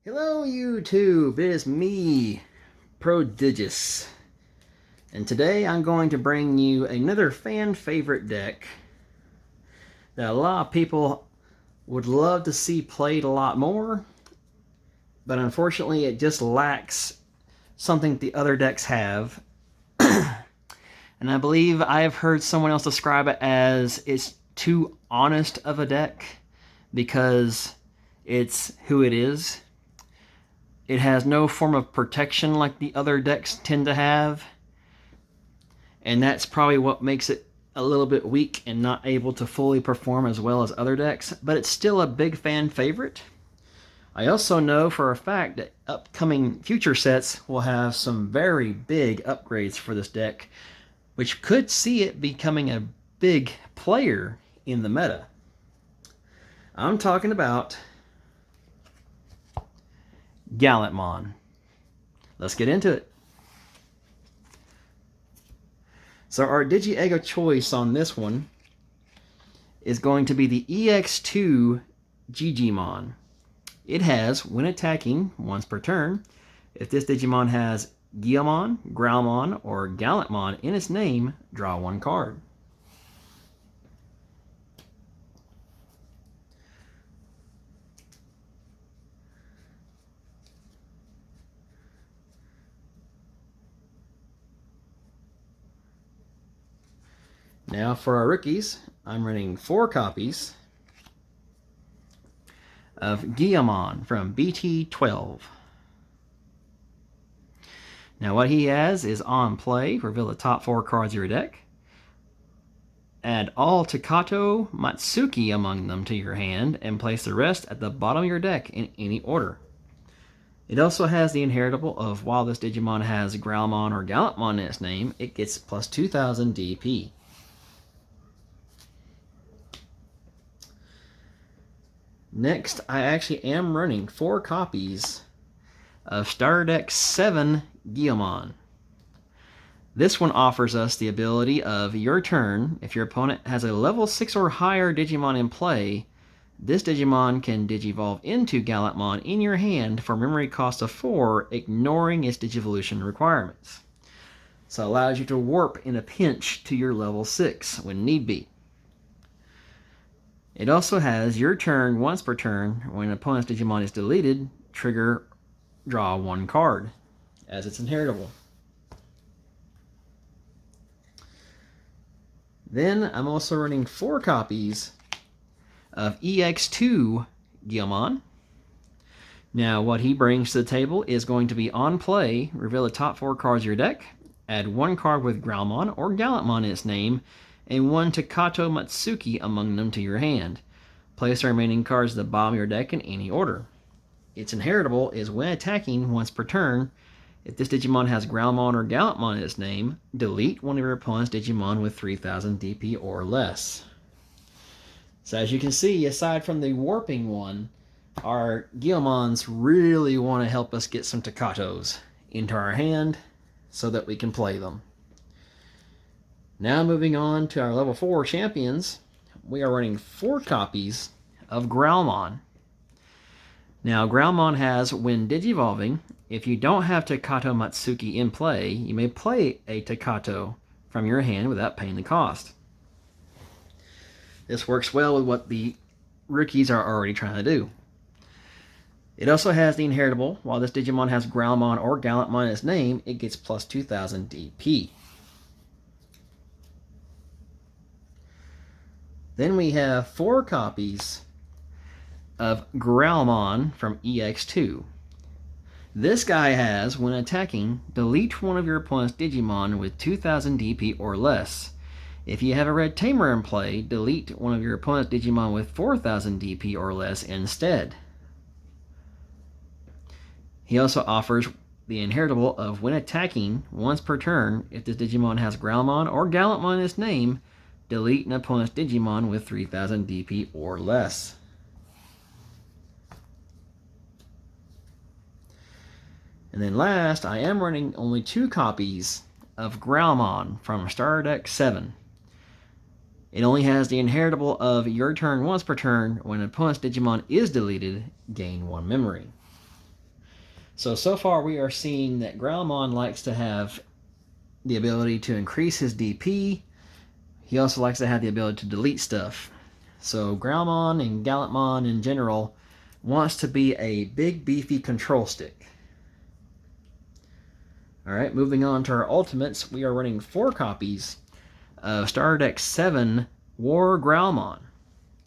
Hello YouTube, it is me, Prodigious, and today I'm going to bring you another fan favorite deck that a lot of people would love to see played a lot more, but unfortunately it just lacks something the other decks have. And I believe I have heard someone else describe it as it's too honest of a deck because it's who it is. It has no form of protection like the other decks tend to have. And that's probably what makes it a little bit weak and not able to fully perform as well as other decks. But it's still a big fan favorite. I also know for a fact that upcoming future sets will have some very big upgrades for this deck, which could see it becoming a big player in the meta. I'm talking about Gallantmon. Let's get into it. So our Digi-Egg of choice on this one is going to be the EX2 Digimon. It has, when attacking once per turn, if this Digimon has Guillamon, Growlmon, or Gallantmon in its name, draw one card. Now for our rookies, I'm running 4 copies of Guillamon from BT12. Now what he has is on play, reveal the top 4 cards of your deck. Add all Takato Matsuki among them to your hand and place the rest at the bottom of your deck in any order. It also has the inheritable of while this Digimon has Growlmon or Gallantmon in its name, it gets plus 2000 DP. Next, I actually am running 4 copies of Starter Deck 7 Guillamon. This one offers us the ability of your turn, if your opponent has a level 6 or higher Digimon in play, this Digimon can Digivolve into Gallantmon in your hand for memory cost of 4, ignoring its Digivolution requirements. So it allows you to warp in a pinch to your level 6 when need be. It also has your turn once per turn. When an opponent's Digimon is deleted, trigger draw 1 card as it's inheritable. Then I'm also running 4 copies of EX2 Guillamon. Now what he brings to the table is going to be on play, reveal the top 4 cards of your deck, add 1 card with Growlmon or Gallantmon in its name, and 1 Takato Matsuki among them to your hand. Place the remaining cards at the bottom of your deck in any order. Its inheritable is when attacking once per turn, if this Digimon has Growlmon or Gallantmon in its name, delete one of your opponent's Digimon with 3000 DP or less. So as you can see, aside from the warping one, our Guillamons really want to help us get some Takatos into our hand so that we can play them. Now moving on to our level 4 champions, we are running 4 copies of Growlmon. Now Growlmon has, when Digivolving, if you don't have Takato Matsuki in play, you may play a Takato from your hand without paying the cost. This works well with what the rookies are already trying to do. It also has the inheritable, while this Digimon has Growlmon or Gallantmon in its name, it gets plus 2000 DP. Then we have 4 copies of Growlmon from EX2. This guy has, when attacking, delete one of your opponent's Digimon with 2000 DP or less. If you have a Red Tamer in play, delete one of your opponent's Digimon with 4000 DP or less instead. He also offers the inheritable of when attacking once per turn, if this Digimon has Growlmon or Gallantmon in its name, delete an opponent's Digimon with 3000 DP or less. And then last, I am running only 2 copies of Growlmon from Starter Deck 7. It only has the inheritable of your turn once per turn. When an opponent's Digimon is deleted, gain 1 memory. So far we are seeing that Growlmon likes to have the ability to increase his DP. He also likes to have the ability to delete stuff. So Growlmon and Gallantmon in general wants to be a big beefy control stick. Alright, moving on to our ultimates, we are running 4 copies of Starter Deck 7 War Growlmon.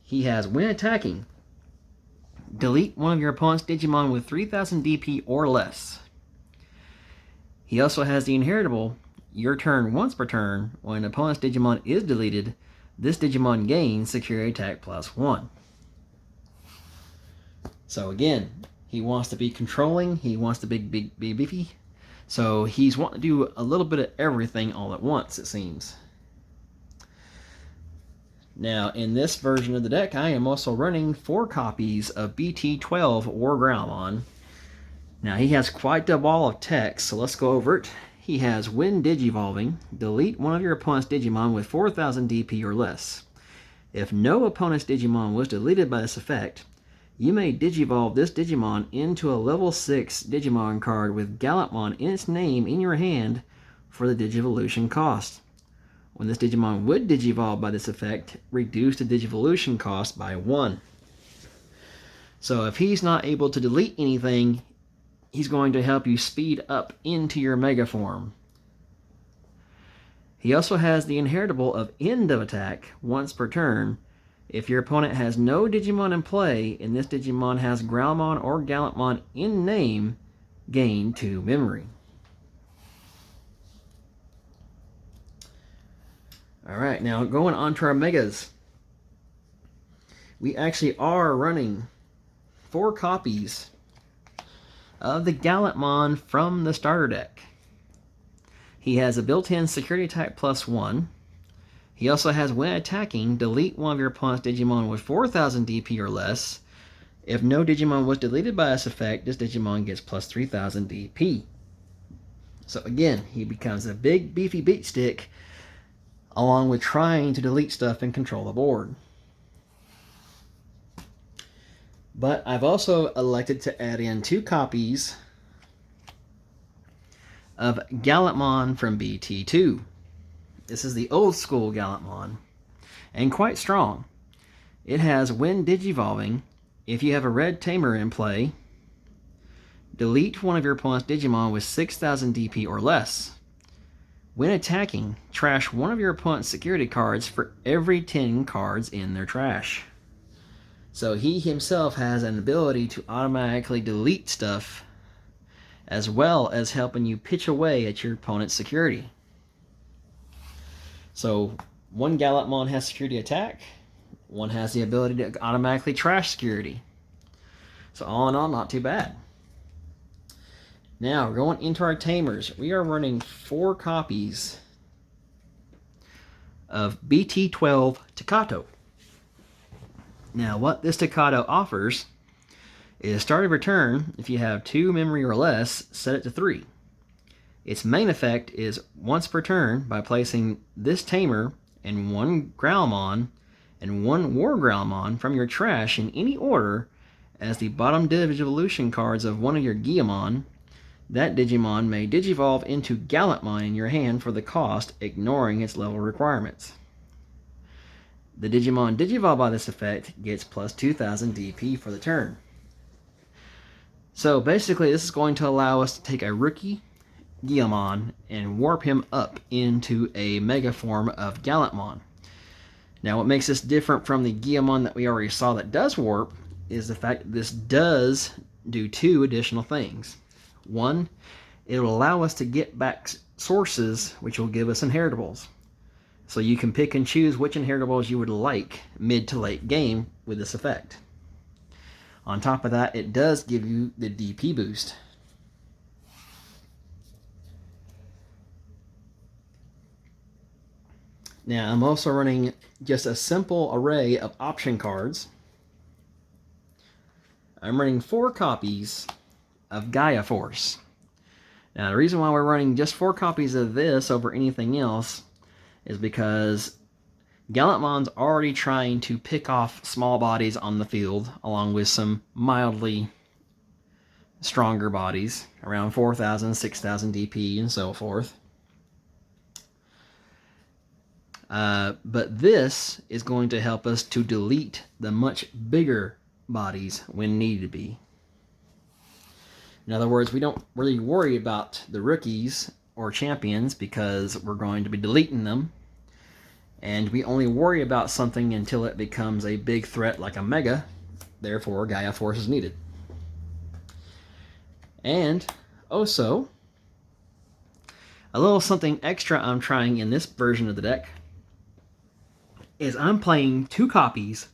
He has when attacking, delete one of your opponent's Digimon with 3000 DP or less. He also has the inheritable, your turn once per turn, when an opponent's Digimon is deleted, this Digimon gains security attack +1. So again, he wants to be controlling, he wants to be beefy, so he's wanting to do a little bit of everything all at once, it seems. Now, in this version of the deck, I am also running 4 copies of BT12 War Growlmon. Now, he has quite a wall of text, so let's go over it. He has when Digivolving, delete one of your opponent's Digimon with 4000 DP or less. If no opponent's Digimon was deleted by this effect, you may Digivolve this Digimon into a level 6 Digimon card with Gallantmon in its name in your hand for the Digivolution cost. When this Digimon would Digivolve by this effect, reduce the Digivolution cost by 1. So if he's not able to delete anything, he's going to help you speed up into your Mega form. He also has the inheritable of end of attack once per turn. If your opponent has no Digimon in play and this Digimon has Growlmon or Gallantmon in name, gain 2 memory. Alright, now going on to our Megas. We actually are running 4 copies of the Gallantmon from the starter deck. He has a built-in security attack +1. He also has when attacking, delete one of your opponent's Digimon with 4000 DP or less. If no Digimon was deleted by this effect, this Digimon gets +3000 DP. So again, he becomes a big beefy beat stick along with trying to delete stuff and control the board. But I've also elected to add in 2 copies of Gallantmon from BT2. This is the old school Gallantmon, and quite strong. It has when Digivolving, if you have a red tamer in play, delete one of your opponent's Digimon with 6000 DP or less. When attacking, trash one of your opponent's security cards for every 10 cards in their trash. So he himself has an ability to automatically delete stuff, as well as helping you pitch away at your opponent's security. So one Gallantmon has security attack, one has the ability to automatically trash security. So all in all, not too bad. Now, going into our tamers, we are running 4 copies of BT12 Takato. Now, what this Takato offers is start of return, if you have 2 memory or less, set it to 3. Its main effect is once per turn by placing this tamer and 1 Growlmon and 1 War Growlmon from your trash in any order as the bottom Digivolution cards of one of your Guillemon. That Digimon may Digivolve into Gallantmon in your hand for the cost, ignoring its level requirements. The Digimon Digivolve by this effect gets +2000 DP for the turn. So basically, this is going to allow us to take a rookie Guillemon and warp him up into a Mega form of Gallantmon. Now, what makes this different from the Guillemon that we already saw that does warp is the fact that this does do 2 additional things. 1, it will allow us to get back sources, which will give us inheritables. So you can pick and choose which inheritables you would like mid to late game with this effect. On top of that, it does give you the DP boost. Now, I'm also running just a simple array of option cards. I'm running 4 copies of Gaia Force. Now, the reason why we're running just 4 copies of this over anything else is because Gallantmon's already trying to pick off small bodies on the field, along with some mildly stronger bodies, around 4,000, 6,000 DP, and so forth. But this is going to help us to delete the much bigger bodies when needed to be. In other words, we don't really worry about the rookies or champions because we're going to be deleting them. And we only worry about something until it becomes a big threat like a Mega. Therefore, Gaia Force is needed. And also, a little something extra I'm trying in this version of the deck is I'm playing 2 copies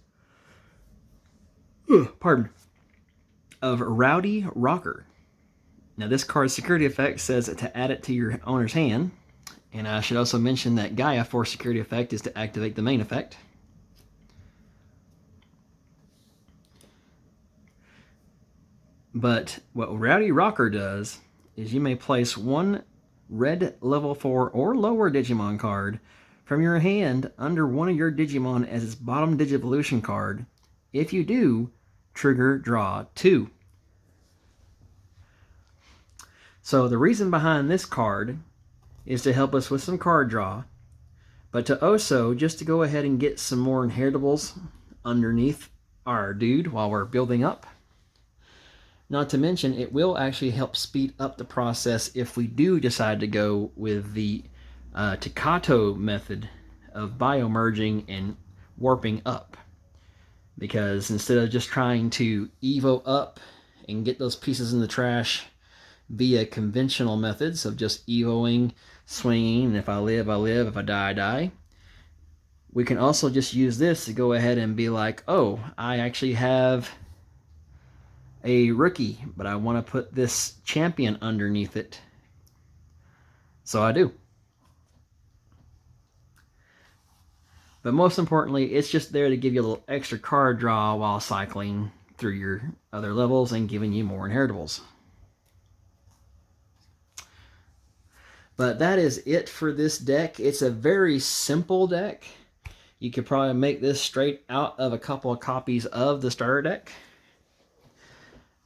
of Rowdy Rocker. Now this card's security effect says to add it to your owner's hand, and I should also mention that Gaia Force security effect is to activate the main effect. But what Rowdy Rocker does is you may place 1 red level 4 or lower Digimon card from your hand under one of your Digimon as its bottom Digivolution card. If you do, trigger draw 2. So the reason behind this card is to help us with some card draw, but to also just to go ahead and get some more inheritables underneath our dude while we're building up. Not to mention, it will actually help speed up the process if we do decide to go with the Takato method of biomerging and warping up. Because instead of just trying to Evo up and get those pieces in the trash via conventional methods of just Evoing, swinging, and if I live, I live, if I die, I die, we can also just use this to go ahead and be like, oh, I actually have a rookie, but I want to put this champion underneath it. So I do. But most importantly, it's just there to give you a little extra card draw while cycling through your other levels and giving you more inheritables. But that is it for this deck. It's a very simple deck. You could probably make this straight out of a couple of copies of the starter deck.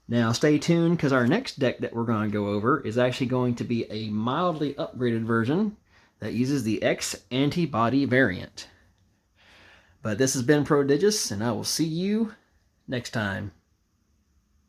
Now stay tuned, because our next deck that we're going to go over is actually going to be a mildly upgraded version that uses the X antibody variant. But this has been Prodigious, and I will see you next time.